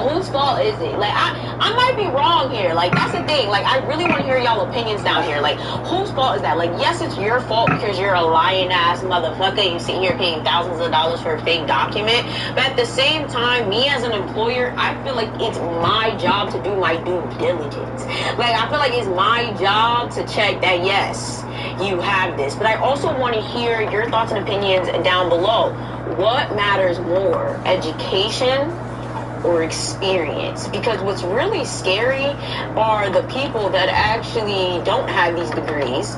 whose fault is it? Like, I might be wrong here. Like, that's the thing. Like, I really want to hear y'all opinions down here. Like, whose fault is that? Like, yes, it's your fault because you're a lying-ass motherfucker. You sit here paying thousands of dollars for a fake document. But at the same time, me as an employer, I feel like it's my job to do my due diligence. Like, I feel like it's my job to check that, yes, you have this. But I also want to hear your thoughts and opinions down below. What matters more, education or experience? Because what's really scary are the people that actually don't have these degrees,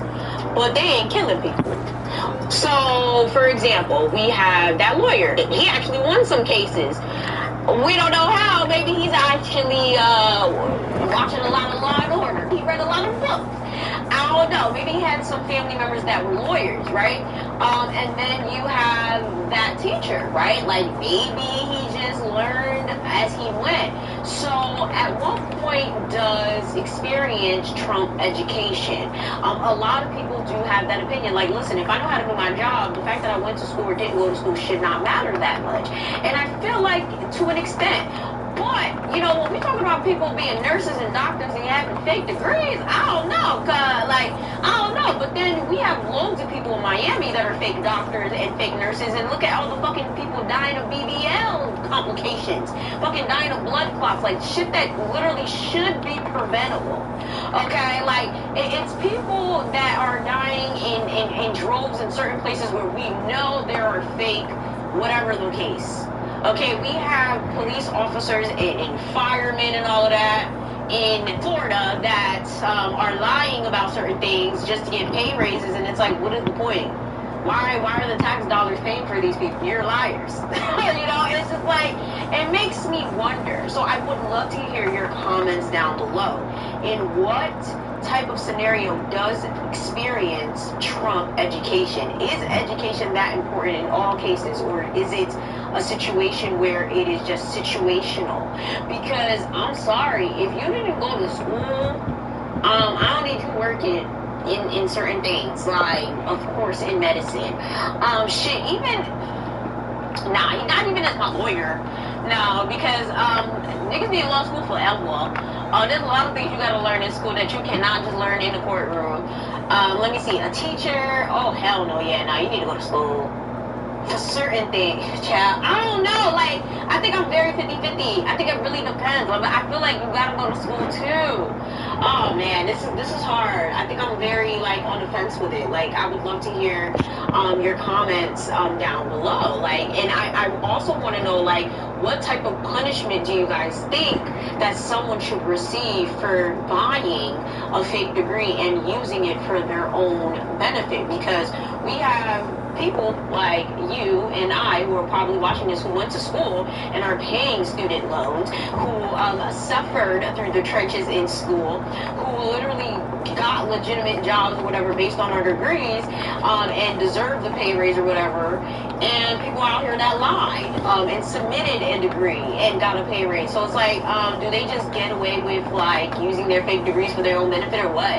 but they ain't killing people. So, for example, we have that lawyer. He actually won some cases. We don't know how. Maybe he's actually watching a lot of Law and Order. He read a lot of books. I don't know. Maybe he had some family members that were lawyers, right? And then you have that teacher, right? Like, maybe he just learned as he went. So at what point does experience trump education? A lot of people do have that opinion. Like, listen, if I know how to do my job, the fact that I went to school or didn't go to school should not matter that much. And I feel like to an extent. But, you know, when we talk about people being nurses and doctors and having fake degrees, I don't know, I don't know. But then we have loads of people in Miami that are fake doctors and fake nurses, and look at all the fucking people dying of BBL complications, fucking dying of blood clots, like shit that literally should be preventable. Okay, like, it's people that are dying in droves in certain places where we know there are fake, whatever the case. Okay, we have police officers and firemen and all of that in Florida that are lying about certain things just to get pay raises, and it's like, what is the point? why are the tax dollars paying for these people? You're liars. You know, it's just like, it makes me wonder. So I would love to hear your comments down below. In what type of scenario does experience trump education? Is education that important in all cases, or is it a situation where it is just situational? Because I'm sorry, if you didn't go to school, I don't need you working in certain things, like of course in medicine. Shit, even not even as my lawyer. No, because niggas be in law school forever. There's a lot of things you gotta learn in school that you cannot just learn in the courtroom. Let me see, a teacher? Oh hell no, yeah, no, you need to go to school. For certain things, child. I don't know, like, I think I'm very 50-50. I think it really depends. Like, I feel like you gotta go to school too. Oh man, this is hard. I think I'm very like on the fence with it. Like, I would love to hear your comments down below. Like, and I also want to know, like, what type of punishment do you guys think that someone should receive for buying a fake degree and using it for their own benefit? Because we have people like you and I who are probably watching this, who went to school and are paying student loans, who suffered through the trenches in school, who literally got legitimate jobs or whatever based on our degrees, and deserved the pay raise or whatever, and people out here that lied and submitted a degree and got a pay raise. So it's like, do they just get away with like using their fake degrees for their own benefit or what?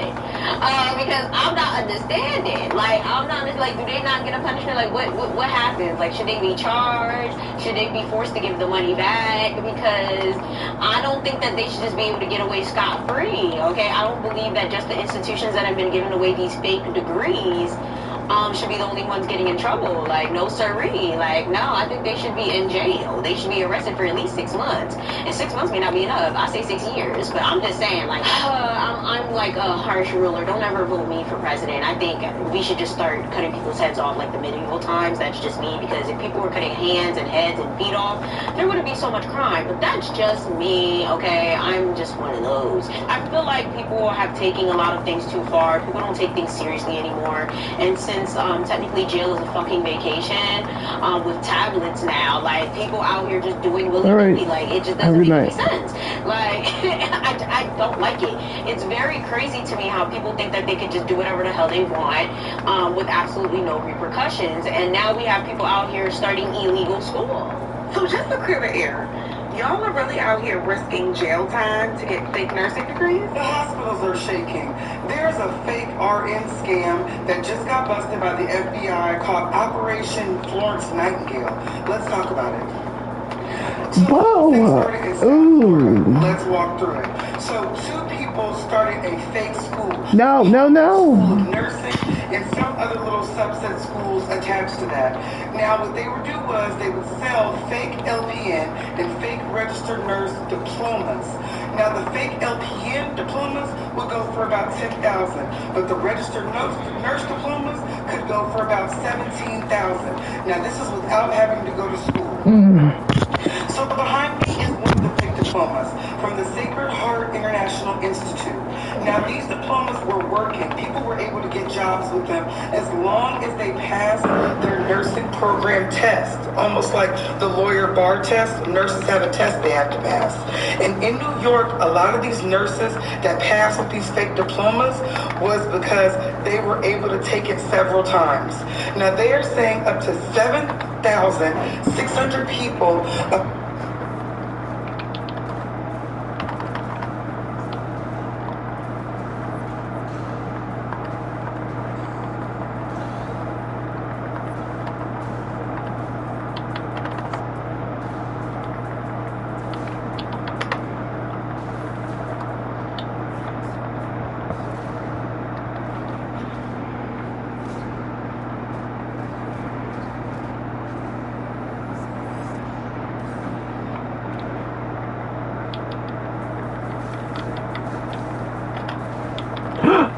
Because I'm not understanding. Like, I'm not like, do they not get a punishment? Like, what happens? Like, should they be charged? Should they be forced to give the money back? Because I don't think that they should just be able to get away scot-free, okay? I don't believe that just the institutions that have been giving away these fake degrees should be the only ones getting in trouble. Like, no siree. Like, no, I think they should be in jail. They should be arrested for at least 6 months. And 6 months may not be enough. I say 6 years, but I'm just saying, like, I'm like a harsh ruler. Don't ever vote me for president. I think we should just start cutting people's heads off like the medieval times. That's just me, because if people were cutting hands and heads and feet off, there wouldn't be so much crime. But that's just me, okay? I'm just one of those. I feel like people have taken a lot of things too far. People don't take things seriously anymore. And since technically jail is a fucking vacation, with tablets now, like, people out here just doing willy-nilly, like, it just doesn't make any sense. Like, I don't like it. It's very crazy to me how people think that they can just do whatever the hell they want, with absolutely no repercussions. And now we have people out here starting illegal school. So just to clear the air, y'all are really out here risking jail time to get fake nursing degrees? The hospitals are shaking. There's a fake RN scam that just got busted by the FBI called Operation Florence Nightingale. Let's talk about it. Whoa! Ooh. Let's walk through it. So 2 people started a fake school. No. School of nursing and some other little subset schools attached to that. Now what they would do was they would sell fake LPN and fake registered nurse diplomas. Now the fake LPN diplomas would go for about $10,000, but the registered nurse diplomas could go for about $17,000. Now this is without having to go to school. So behind me is one of the fake diplomas from the Sacred Heart International Institute. Now these diplomas were working. People were able to get jobs with them as long as they passed their nursing program test. Almost like the lawyer bar test, nurses have a test they have to pass. And in New York, a lot of these nurses that passed with these fake diplomas was because they were able to take it several times. Now they are saying up to 7,600 people.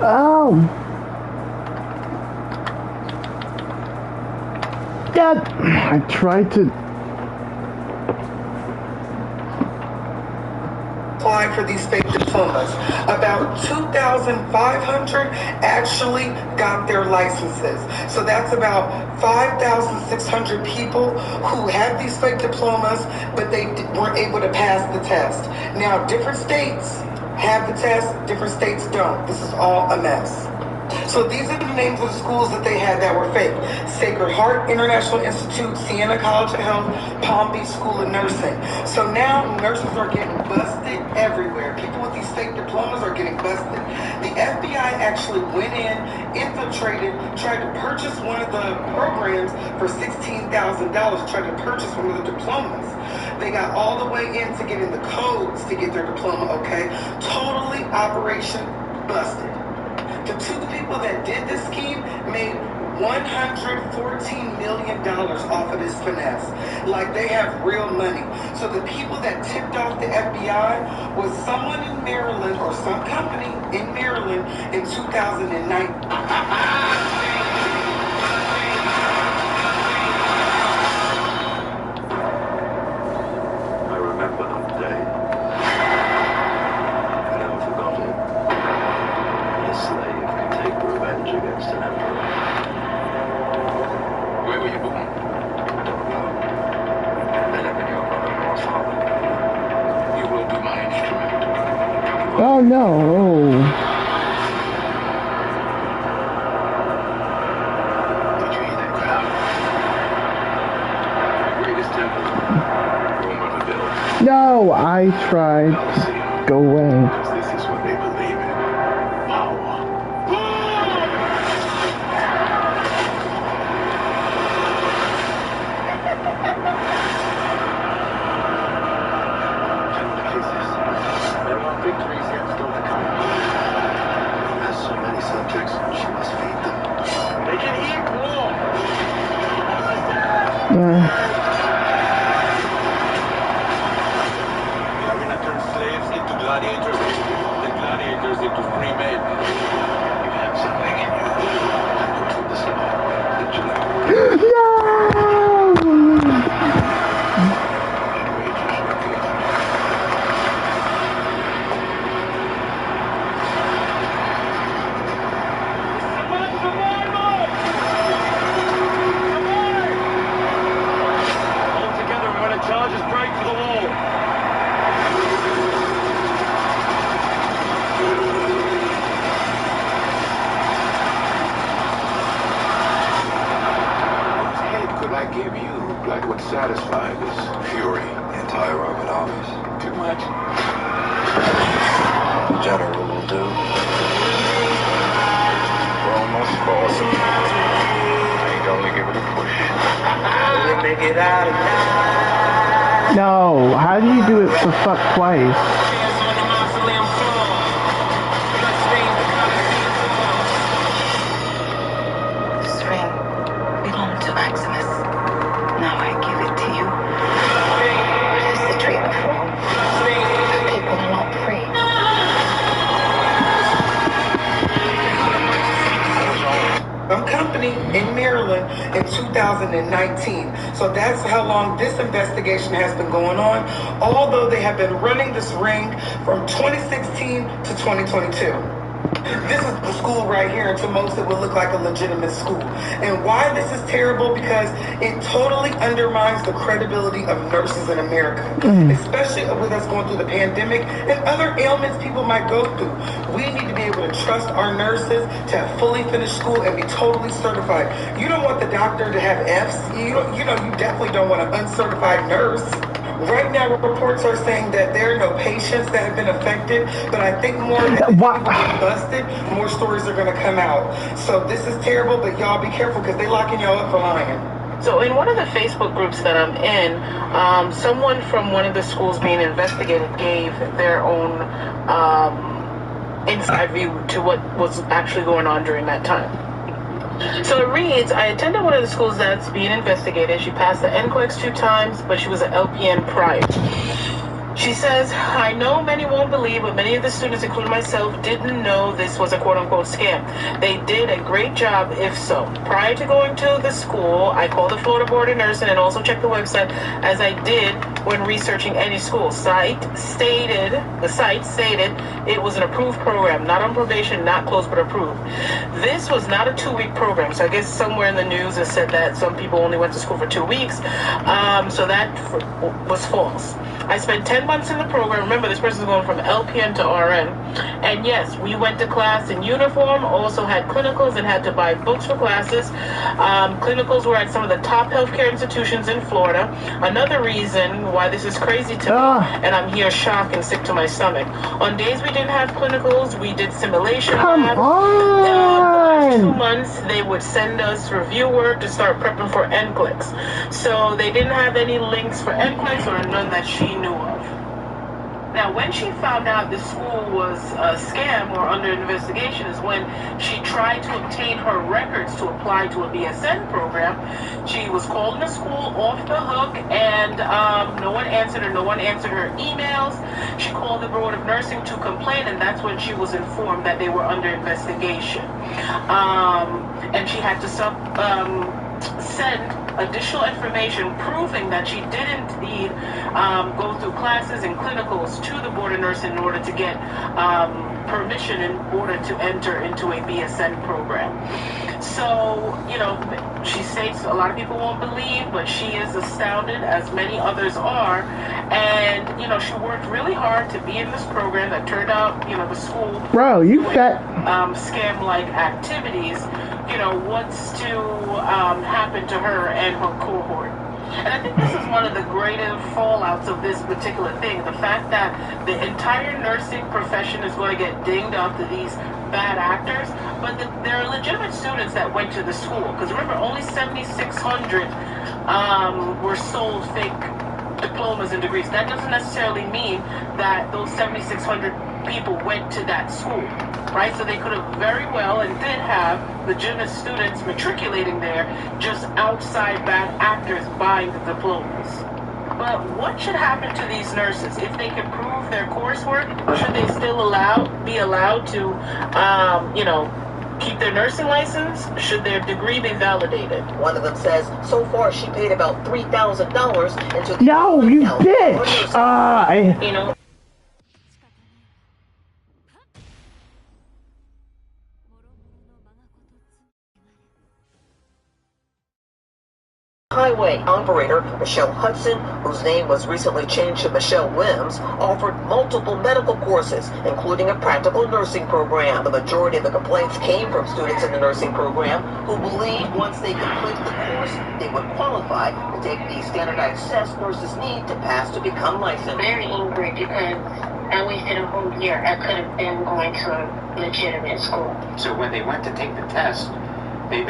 Oh! Dad! I tried to... Apply for these fake diplomas. About 2,500 actually got their licenses. So that's about 5,600 people who have these fake diplomas, but they weren't able to pass the test. Now, different states have the test, different states don't. This is all a mess. So these are the names of the schools that they had that were fake. Sacred Heart International Institute, Siena College of Health, Palm Beach School of Nursing. So now nurses are getting busted everywhere. People with these fake diplomas are getting busted. The FBI actually went in, infiltrated, tried to purchase one of the programs for $16,000, tried to purchase one of the diplomas. They got all the way in to getting the codes to get their diploma, okay? Totally operation busted. The two people that did this scheme made $114 million off of this finesse. Like, they have real money. So the people that tipped off the FBI was someone in Maryland or some company in Maryland in 2009. I remember that day. I never forgot it. A slave can take revenge against an emperor. Where were you born? I don't know. They never knew about my brother's father. You will be my instrument. Oh no. Did you hear that crowd? The greatest temple Rome ever built. No, I tried. Go away. Because this is what they believe in. Power. There are victories yet still to come. Has so many subjects, she must feed them. They can eat more. We're gonna turn slaves into gladiators, and gladiators into free men. You have something in you. Push with the snow. Did you know? All together, we're gonna charge us straight for the wall. What head could I give you that would satisfy this fury? The entire Roman office. Too much? The general will do. Rome must fall. I ain't only give it a push. We'll make it out of now. No, how do you do it for fuck twice? This ring belonged to Maximus. Now I give it to you. What is the treatment for? People are not free. Some company in Maryland in 2019. So that's how long this investigation has been going on, although they have been running this ring from 2016 to 2022. This is the school right here, and to most it would look like a legitimate school. And why this is terrible? Because it totally undermines the credibility of nurses in America, especially with us going through the pandemic and other ailments people might go through. We need to be able to trust our nurses to have fully finished school and be totally certified. You don't want the doctor to have F's. You definitely don't want an uncertified nurse. Right now, reports are saying that there are no patients that have been affected, but I think more that people get busted, more stories are going to come out. So this is terrible, but y'all be careful because they locking y'all up for lying. So in one of the Facebook groups that I'm in, someone from one of the schools being investigated gave their own inside view to what was actually going on during that time. So it reads, I attended one of the schools that's being investigated. She passed the NCLEX 2 times, but she was an LPN prior. She says, I know many won't believe, but many of the students, including myself, didn't know this was a quote-unquote scam. They did a great job if so. Prior to going to the school, I called the Florida Board of Nursing and also checked the website, as I did when researching any school. Site stated The site stated it was an approved program, not on probation, not closed, but approved. This was not a 2-week program, so I guess somewhere in the news it said that some people only went to school for 2 weeks, so that was false. I spent 10 months in the program. Remember, this person's going from LPN to RN. And yes, we went to class in uniform, also had clinicals and had to buy books for classes. Clinicals were at some of the top healthcare institutions in Florida. Another reason why this is crazy to me, and I'm here shocked and sick to my stomach. On days we didn't have clinicals, we did simulation labs. The last 2 months, they would send us review work to start prepping for NCLEX. So they didn't have any links for NCLEX or none that she knew of. Now, when she found out the school was a scam or under investigation is when she tried to obtain her records to apply to a BSN program. She was called in the school off the hook, and no one answered her. No one answered her emails. She called the Board of Nursing to complain, and that's when she was informed that they were under investigation. And she had to send additional information proving that she did indeed go through classes and clinicals to the Board of Nursing in order to get permission in order to enter into a BSN program. So, you know, she states a lot of people won't believe, but she is astounded, as many others are. And, you know, she worked really hard to be in this program that turned out, you know, the school doing scam-like activities. You know, what's to happen to her and her cohort. And I think this is one of the greatest fallouts of this particular thing, the fact that the entire nursing profession is going to get dinged up to these bad actors, but there are legitimate students that went to the school. Because remember, only 7,600 were sold fake diplomas and degrees. That doesn't necessarily mean that those 7,600 people went to that school, right? So they could have very well and did have legitimate students matriculating there, just outside bad actors buying the diplomas. But what should happen to these nurses? If they can prove their coursework, should they still be allowed to, you know, keep their nursing license? Should their degree be validated? One of them says, so far she paid about $3,000 into the... No, you bitch! You know, Highway operator Michelle Hudson, whose name was recently changed to Michelle Wims, offered multiple medical courses, including a practical nursing program. The majority of the complaints came from students in the nursing program who believed once they completed the course, they would qualify to take the standardized test nurses need to pass to become licensed. Very angry because I wasted a whole year. I could have been going to a legitimate school. So when they went to take the test, they